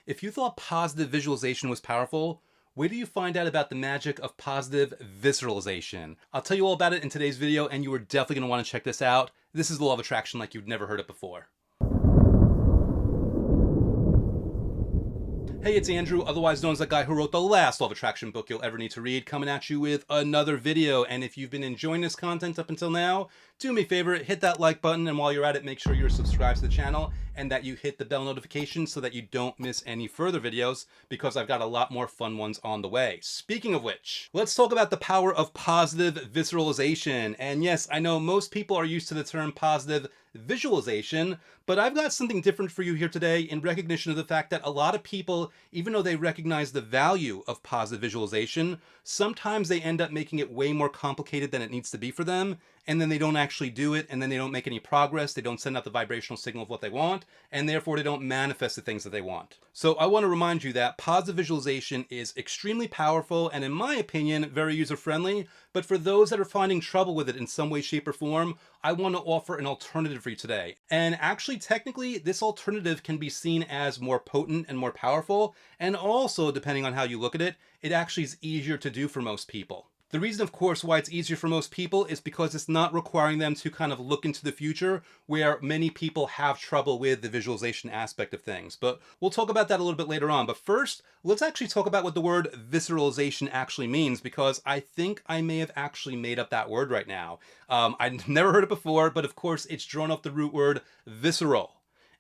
If you thought positive visualization was powerful, wait till you find out about the magic of positive visceralization. I'll tell you all about it in today's video, and you are definitely going to want to check this out. This is the law of attraction like you've never heard it before. Hey, it's Andrew, otherwise known as the guy who wrote the last Law of Attraction book you'll ever need to read, coming at you with another video. And if you've been enjoying this content up until now, do me a favor, hit that like button, and while you're at it, make sure you're subscribed to the channel and that you hit the bell notification so that you don't miss any further videos, because I've got a lot more fun ones on the way. Speaking of which, let's talk about the power of positive visceralization. And yes, I know most people are used to the term positive visualization, but I've got something different for you here today in recognition of the fact that a lot of people, even though they recognize the value of positive visualization, sometimes they end up making it way more complicated than it needs to be for them, and then they don't actually do it, and then they don't make any progress, they don't send out the vibrational signal of what they want, and therefore they don't manifest the things that they want. So I want to remind you that positive visualization is extremely powerful and, in my opinion, very user-friendly, but for those that are finding trouble with it in some way, shape, or form, I want to offer an alternative for you today. And actually, technically, this alternative can be seen as more potent and more powerful, and also, depending on how you look at it, it actually is easier to do for most people. The reason, of course, why it's easier for most people is because it's not requiring them to kind of look into the future, where many people have trouble with the visualization aspect of things. But we'll talk about that a little bit later on. But first, let's actually talk about what the word visceralization actually means, because I think I may have actually made up that word right now. I'd never heard it before, but of course, it's drawn off the root word visceral.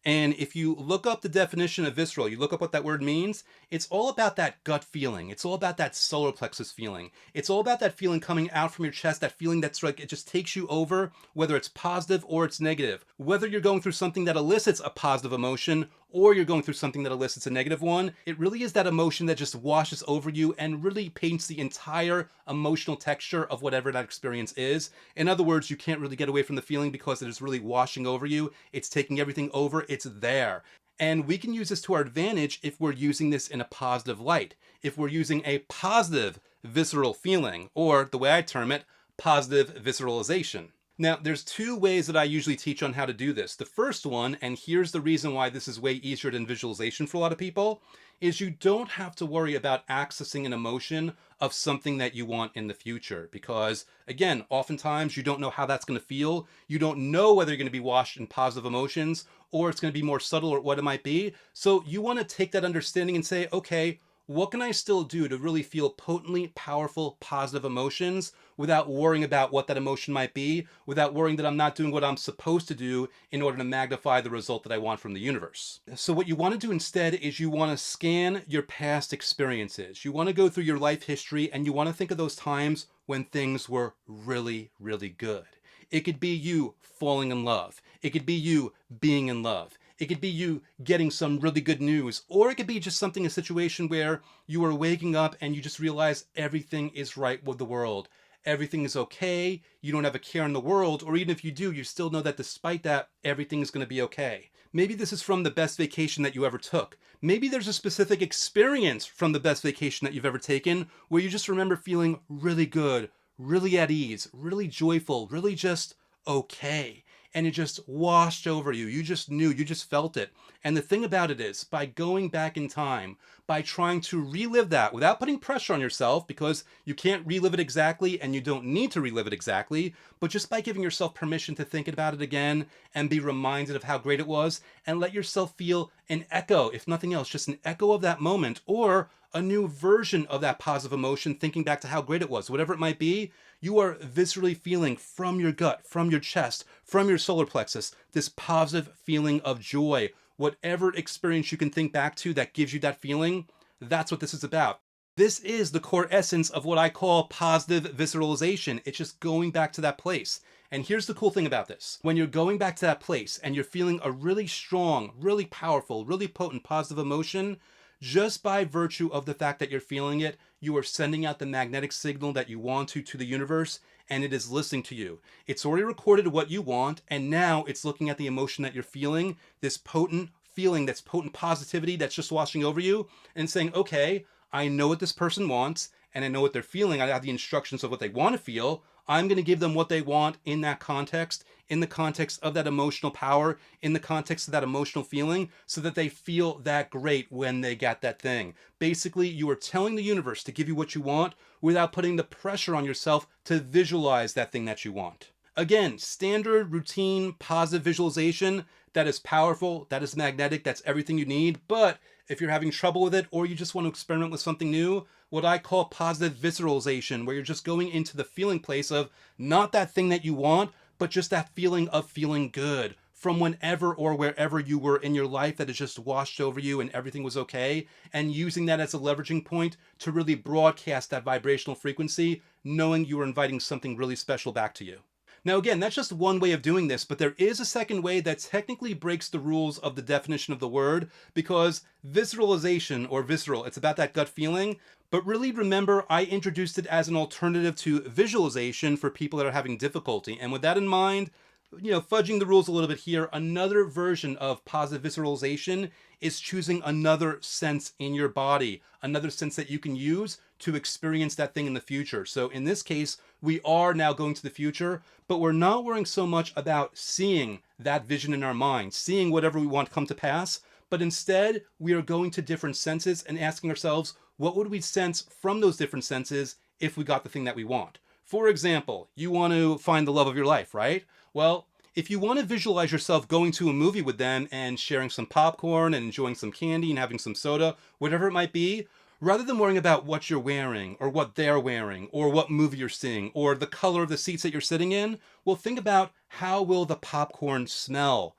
And if you look up the definition of visceral, you look up what that word means, it's all about that gut feeling. It's all about that solar plexus feeling. It's all about that feeling coming out from your chest, that feeling that's like it just takes you over, whether it's positive or it's negative. Whether you're going through something that elicits a positive emotion or you're going through something that elicits a negative one, it really is that emotion that just washes over you and really paints the entire emotional texture of whatever that experience is. In other words, you can't really get away from the feeling because it is really washing over you. It's taking everything over. It's there. And we can use this to our advantage if we're using this in a positive light. If we're using a positive visceral feeling, or the way I term it, positive visceralization. Now, there's two ways that I usually teach on how to do this. The first one, and here's the reason why this is way easier than visualization for a lot of people, is you don't have to worry about accessing an emotion of something that you want in the future. Because, again, oftentimes you don't know how that's going to feel. You don't know whether you're going to be washed in positive emotions or it's going to be more subtle or what it might be. So you want to take that understanding and say, okay, what can I still do to really feel potently powerful, positive emotions without worrying about what that emotion might be, without worrying that I'm not doing what I'm supposed to do in order to magnify the result that I want from the universe? So what you want to do instead is you want to scan your past experiences. You want to go through your life history and you want to think of those times when things were really, really good. It could be you falling in love. It could be you being in love. It could be you getting some really good news, or it could be just something, a situation where you are waking up and you just realize everything is right with the world. Everything is okay. You don't have a care in the world, or even if you do, you still know that despite that, everything is going to be okay. Maybe this is from the best vacation that you ever took. Maybe there's a specific experience from the best vacation that you've ever taken where you just remember feeling really good, really at ease, really joyful, really just okay. And it just washed over you. You just knew, you just felt it. And the thing about it is, by going back in time, by trying to relive that without putting pressure on yourself, because you can't relive it exactly and you don't need to relive it exactly, but just by giving yourself permission to think about it again and be reminded of how great it was, and let yourself feel an echo, if nothing else, just an echo of that moment, or a new version of that positive emotion, thinking back to how great it was, whatever it might be, you are viscerally feeling from your gut, from your chest, from your solar plexus, this positive feeling of joy. Whatever experience you can think back to that gives you that feeling, that's what this is about. This is the core essence of what I call positive visceralization. It's just going back to that place. And here's the cool thing about this. When you're going back to that place and you're feeling a really strong, really powerful, really potent positive emotion, just by virtue of the fact that you're feeling it, you are sending out the magnetic signal that you want to the universe, and it is listening to you. It's already recorded what you want, and now it's looking at the emotion that you're feeling, this potent feeling, that's potent positivity that's just washing over you, and saying, okay, I know what this person wants, and I know what they're feeling. I have the instructions of what they want to feel. I'm going to give them what they want in that context, in the context of that emotional power, in the context of that emotional feeling, so that they feel that great when they get that thing. Basically, you are telling the universe to give you what you want without putting the pressure on yourself to visualize that thing that you want. Again, standard, routine, positive visualization, that is powerful, that is magnetic, that's everything you need. But if you're having trouble with it, or you just want to experiment with something new, what I call positive visceralization, where you're just going into the feeling place of not that thing that you want, but just that feeling of feeling good from whenever or wherever you were in your life that has just washed over you and everything was okay, and using that as a leveraging point to really broadcast that vibrational frequency, knowing you are inviting something really special back to you. Now, again, that's just one way of doing this, but there is a second way that technically breaks the rules of the definition of the word, because visceralization, or visceral, it's about that gut feeling. But really remember, I introduced it as an alternative to visualization for people that are having difficulty. And with that in mind, fudging the rules a little bit here, another version of positive visceralization is choosing another sense in your body, another sense that you can use to experience that thing in the future. So in this case, we are now going to the future, but we're not worrying so much about seeing that vision in our mind, seeing whatever we want to come to pass, but instead we are going to different senses and asking ourselves, what would we sense from those different senses if we got the thing that we want? For example, you want to find the love of your life, right? Well, if you want to visualize yourself going to a movie with them and sharing some popcorn and enjoying some candy and having some soda, whatever it might be, rather than worrying about what you're wearing or what they're wearing or what movie you're seeing or the color of the seats that you're sitting in, well, think about how will the popcorn smell?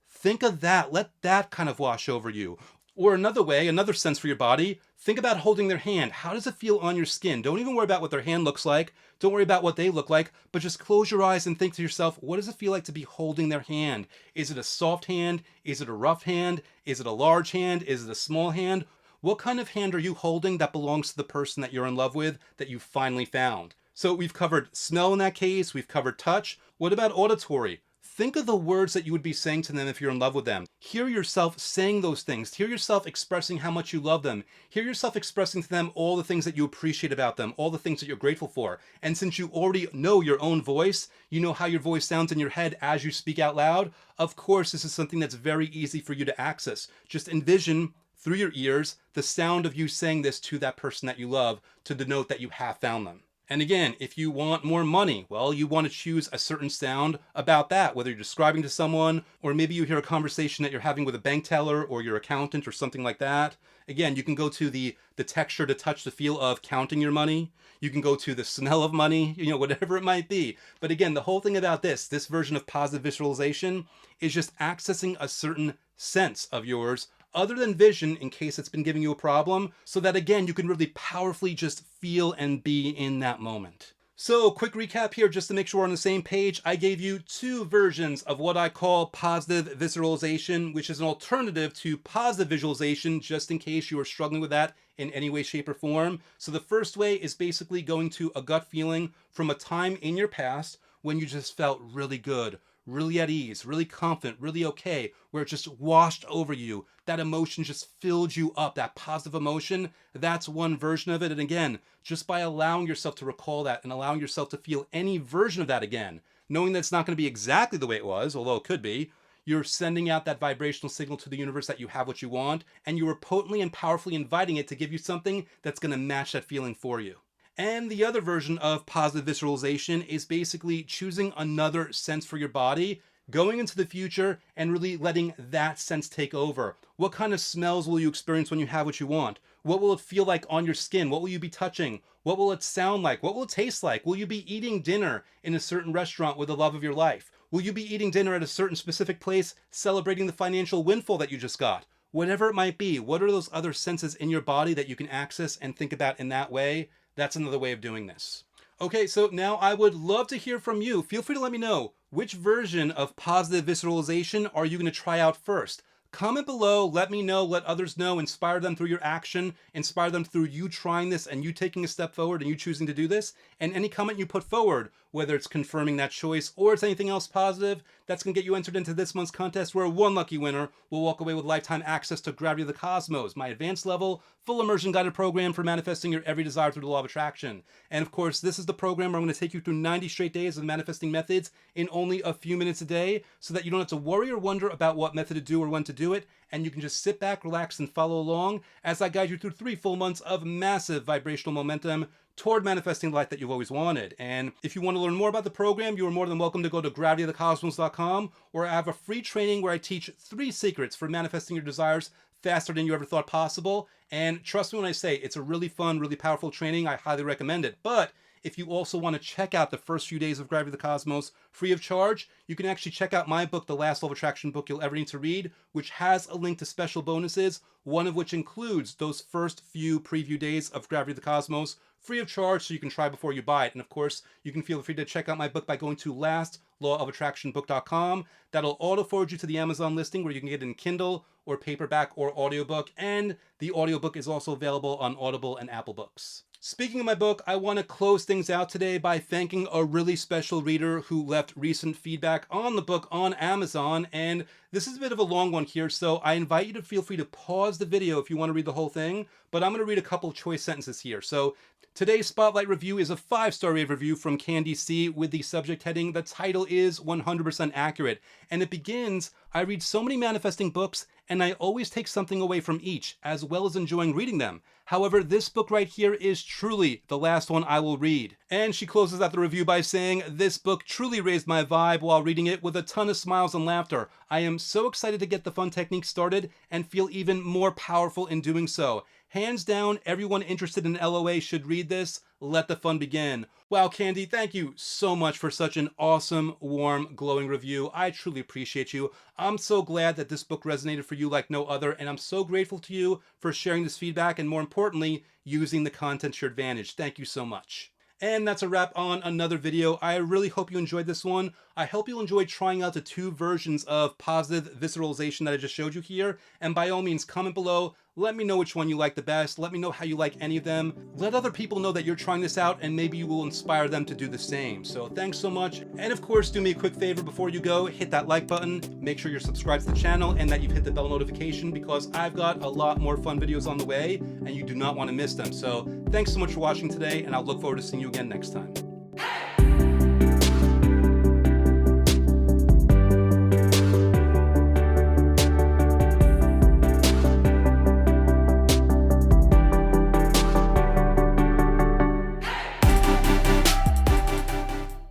Think of that. Let that kind of wash over you. Or another way, another sense for your body, think about holding their hand. How does it feel on your skin? Don't even worry about what their hand looks like. Don't worry about what they look like, but just close your eyes and think to yourself, what does it feel like to be holding their hand? Is it a soft hand? Is it a rough hand? Is it a large hand? Is it a small hand? What kind of hand are you holding that belongs to the person that you're in love with, that you finally found? So we've covered smell in that case. We've covered touch. What about auditory? Think of the words that you would be saying to them if you're in love with them. Hear yourself saying those things. Hear yourself expressing how much you love them. Hear yourself expressing to them all the things that you appreciate about them, all the things that you're grateful for. And since you already know your own voice, you know how your voice sounds in your head as you speak out loud, of course, this is something that's very easy for you to access. Just envision through your ears the sound of you saying this to that person that you love to denote that you have found them. And again, if you want more money, well, you want to choose a certain sound about that, whether you're describing to someone, or maybe you hear a conversation that you're having with a bank teller or your accountant or something like that. Again, you can go to the texture, the touch, the feel of counting your money. You can go to the smell of money, whatever it might be. But again, the whole thing about this version of positive visualization is just accessing a certain sense of yours other than vision, in case it's been giving you a problem, so that again, you can really powerfully just feel and be in that moment. So quick recap here, just to make sure we're on the same page. I gave you two versions of what I call positive visceralization, which is an alternative to positive visualization, just in case you are struggling with that in any way, shape, or form. So the first way is basically going to a gut feeling from a time in your past when you just felt really good, really at ease, really confident, really okay, where it just washed over you. That emotion just filled you up, that positive emotion. That's one version of it. And again, just by allowing yourself to recall that and allowing yourself to feel any version of that again, knowing that it's not going to be exactly the way it was, although it could be, you're sending out that vibrational signal to the universe that you have what you want, and you are potently and powerfully inviting it to give you something that's going to match that feeling for you. And the other version of positive visualization is basically choosing another sense for your body, going into the future and really letting that sense take over. What kind of smells will you experience when you have what you want? What will it feel like on your skin? What will you be touching? What will it sound like? What will it taste like? Will you be eating dinner in a certain restaurant with the love of your life? Will you be eating dinner at a certain specific place celebrating the financial windfall that you just got? Whatever it might be, what are those other senses in your body that you can access and think about in that way? That's another way of doing this. Okay, so now I would love to hear from you. Feel free to let me know, which version of positive visceralization are you going to try out first? Comment below, let me know, let others know, inspire them through your action, inspire them through you trying this and you taking a step forward and you choosing to do this. And any comment you put forward whether it's confirming that choice or it's anything else positive, that's going to get you entered into this month's contest where one lucky winner will walk away with lifetime access to Gravity of the Cosmos, my advanced level, full immersion guided program for manifesting your every desire through the law of attraction. And of course, this is the program where I'm going to take you through 90 straight days of manifesting methods in only a few minutes a day so that you don't have to worry or wonder about what method to do or when to do it, and you can just sit back, relax, and follow along as I guide you through 3 full months of massive vibrational momentum toward manifesting the life that you've always wanted. And if you want to learn more about the program, you are more than welcome to go to gravityofthecosmos.com, where I have a free training where I teach 3 secrets for manifesting your desires faster than you ever thought possible. And trust me when I say it's a really fun, really powerful training. I highly recommend it. But if you also want to check out the first few days of Gravity of the Cosmos free of charge, you can actually check out my book, The Last Law of Attraction book you'll ever need to read, which has a link to special bonuses, one of which includes those first few preview days of Gravity of the Cosmos free of charge so you can try before you buy it. And of course, you can feel free to check out my book by going to lastlawofattractionbook.com. That'll auto forward you to the Amazon listing where you can get it in Kindle or paperback or audiobook. And the audiobook is also available on Audible and Apple Books. Speaking of my book, I want to close things out today by thanking a really special reader who left recent feedback on the book on Amazon. And this is a bit of a long one here, so I invite you to feel free to pause the video if you want to read the whole thing, but I'm going to read a couple of choice sentences here. So today's Spotlight review is a 5-star rave review from Candy C with the subject heading, "The title is 100% accurate." And it begins, "I read so many manifesting books and I always take something away from each, as well as enjoying reading them. However, this book right here is truly the last one I will read." And she closes out the review by saying, "This book truly raised my vibe while reading it with a ton of smiles and laughter. I am so excited to get the fun techniques started and feel even more powerful in doing so. Hands down, everyone interested in LOA should read this. Let the fun begin." Wow, Candy, thank you so much for such an awesome, warm, glowing review. I truly appreciate you. I'm so glad that this book resonated for you like no other, and I'm so grateful to you for sharing this feedback and, more importantly, using the content to your advantage. Thank you so much. And that's a wrap on another video. I really hope you enjoyed this one. I hope you'll enjoy trying out the 2 versions of Positive Visceralization that I just showed you here. And by all means, comment below. Let me know which one you like the best. Let me know how you like any of them. Let other people know that you're trying this out, and maybe you will inspire them to do the same. So thanks so much. And of course, do me a quick favor before you go. Hit that like button. Make sure you're subscribed to the channel and that you've hit the bell notification, because I've got a lot more fun videos on the way and you do not want to miss them. So thanks so much for watching today, and I'll look forward to seeing you again next time.